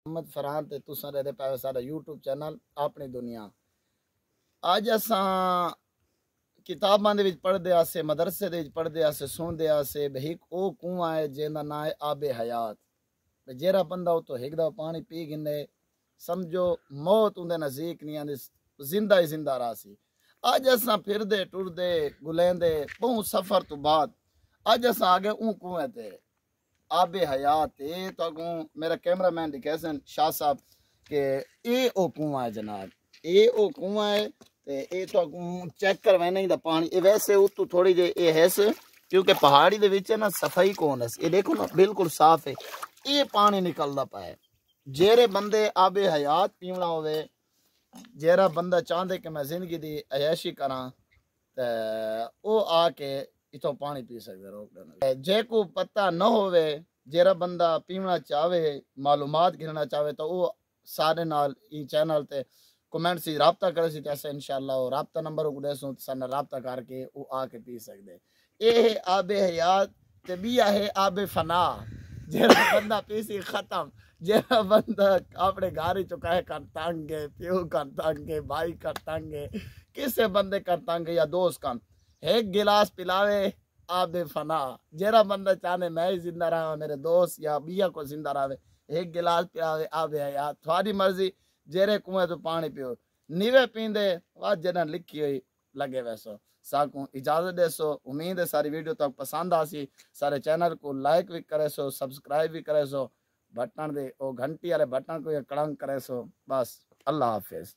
मोहम्मद फरहान ते तुसां दे पाए साडा यूट्यूब चैनल अपनी दुनिया। अज असां किताबां दे विच पढ़दे आसे, मदरसे दे विच पढ़दे आसे, सुनदे आसे भई एक ओ कुआं है जिंदा नाम है आबे हयात। जेड़ा बंदा उतो हिक दा पानी पी गिंदे समझो मौत उंदे नजदीक नहीं आंदी, जिंदा ही जिंदा रासी। अज असां फिरदे टुरदे गुलेंदे बहुत सफर तो बाद अज असां आ गए ऊं कुएं ते आबे हयात। तो मेरा कैमरामैन दिखे सन शाह साहब के ए ओ कुआं है जनाब, ए ओ कुआं है ते ए तो चेक करवाना ही दा पानी। ए वैसे उतू थोड़ी जे ए है क्योंकि पहाड़ी दे विच ना सफाई कौन है, ये देखो ना बिल्कुल साफ है, ये पानी निकलदा पाए। जेरे बंदे आबे हयात पीवना होवे, जेरा बंदा चाहते कि मैं जिंदगी दी अय्याशी करा ते ओ आके इथों पानी पी सकते रोक। जे को पता न होवे, जेरा बंदा पीवना चाहे, मालूमात गिनना चाहे तो वो सारे नाल ई चैनल ते कमेंट से राबता करे सी, ऐसे इंशाल्लाह वो राबता नंबर को देसो सन राबता करके वो आके पी सकते। ये है आबे हयात ते बिया है आबे फना। जेरा बंदा पीसी खत्म, जेरा बंदा अपने घर चुकाए कर तंगे, प्यो कर तंगे, भाई कर तंगे, किसे बंदे कर तंगे या दोस्त का एक गिलास पिलावे आबे फना। जेरा बंदा चाहने मैं ही जिंदा रहा, मेरे दोस्त या बिया को जिंदा रहे, एक गिलास पिलावे आबे हयात। थोड़ी मर्जी जेरे कुएं तो पानी पियो, नीवे पींदे वह जना लिखी हुई लगे वैसो। साकू इजाजत देसो, उम्मीद है सारी वीडियो तक पसंद आसी। सारे चैनल को लाइक भी करे सो, सब्सक्राइब भी करे सो, बटन दे ओ घंटी वाले बटन को कड़ंग करे सो। बस अल्लाह हाफिज।